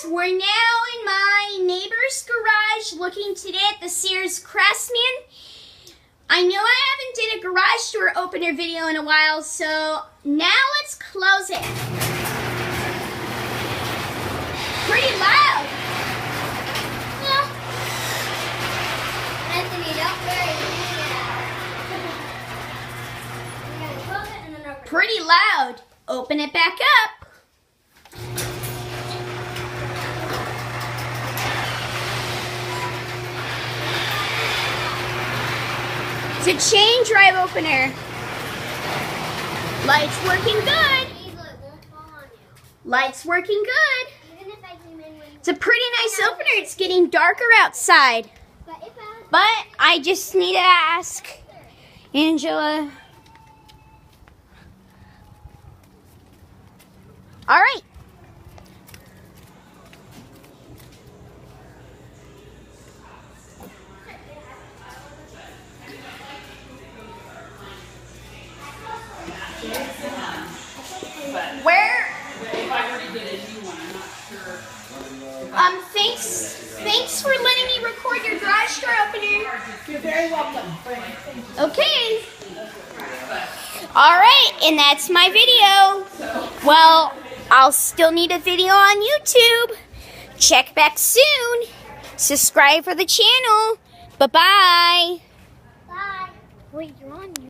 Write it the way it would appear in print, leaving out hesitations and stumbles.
we're now in my neighbor's garage looking today at the Sears Craftsman. I know I haven't did a garage door opener video in a while, so now let's close it. Pretty loud. Yeah. Anthony, don't worry. We're going to close it and then open it. Pretty loud. Open it back up. It's a chain drive opener. Lights working good. Lights working good. It's a pretty nice opener. It's getting darker outside. But I just need to ask Angela. All right. Where? If I already did it, you want, I'm not sure. Thanks for letting me record your garage door opener. You're very welcome. Okay. All right, and that's my video. Well, I'll still need a video on YouTube. Check back soon. Subscribe for the channel. Bye-bye. Bye. Wait, you're on.